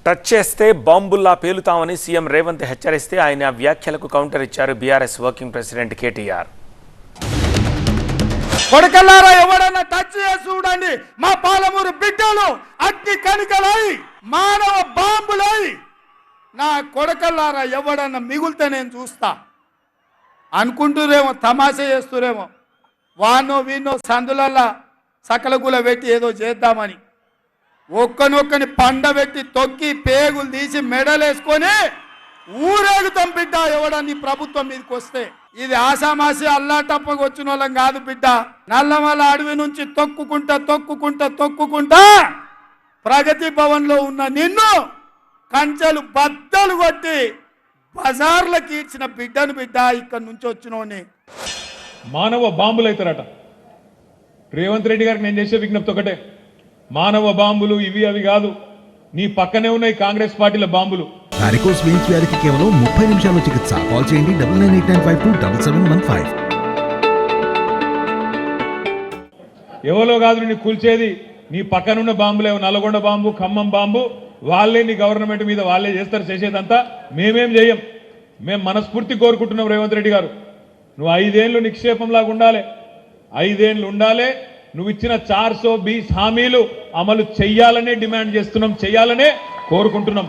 Touch చేస్తే బాంబుల్లా పేలుతామని CM Revanth హెచ్చరిస్తే ఆయన వ్యాఖ్యలకు కౌంటర్ ఇచ్చారు బీఆర్ఎస్ వర్కింగ్ ప్రెసిడెంట్ కేటీఆర్. కొడకల్లారా ఎవడన్నా టచ్ చేసి చూడండి, మా పాలమూరు బిడ్డలు అగ్ని కణికలై మానవ బాంబులై నా కొడకల్లారా ఎవడన్నా మిగులుతే నేను చూస్తా అనుకుంటురేమో, తమాషా చేస్తురేమో. వానో వీనో సందులల్లా సకలగుల పెట్టి ఏదో చేద్దామని ఒక్కనొక్కని పండబెట్టి తొక్కి పేగులు తీసి మెడలేసుకొని ఊరేగుతాం బిడ్డ. ఎవడని ప్రభుత్వం మీదకి వస్తే ఇది ఆసామాసి అల్లాటప్పకు వచ్చిన వాళ్ళం కాదు బిడ్డ. నల్లమల అడవి నుంచి తొక్కుకుంటా ప్రగతి భవన్ లో ఉన్న నిన్ను కంచెలు బద్దలు కొట్టి బజార్లకు ఇచ్చిన బిడ్డను బిడ్డ. ఇక్కడి నుంచి వచ్చినోని మానవ బాంబులు అవుతారట. రేవంత్ రెడ్డి గారికి నేను చేసే విజ్ఞప్తి ఒకటే, మానవ బాంబులు ఇవి అవి కాదు, నీ పక్కనే ఉన్నాయి కాంగ్రెస్ పార్టీల బాంబులు. వారికోస్ వెయిన్స్ వ్యాధికి కేవలం 30 నిమిషాల్లో చికిత్స. కాల్ చేయండి 9989527715. ఎవరో కాదు నిన్ను కూల్చేది, నీ పక్కనున్న బాంబులే. నల్గొండ బాంబు, ఖమ్మం బాంబు వాళ్ళే నీ గవర్నమెంట్ మీద వాళ్ళే చేస్తారు. చేసేదంతా మేమేం చేయం. మేము మనస్ఫూర్తి కోరుకుంటున్నాం రేవంత్ రెడ్డి గారు, నువ్వు 5 ఏళ్ళు నిక్షేపంలాగా ఉండాలి, 5 ఏళ్ళు ఉండాలి. నువ్వు ఇచ్చిన 420 హామీలు అమలు చెయ్యాలనే డిమాండ్ చేస్తున్నాం, చెయ్యాలనే కోరుకుంటున్నాం.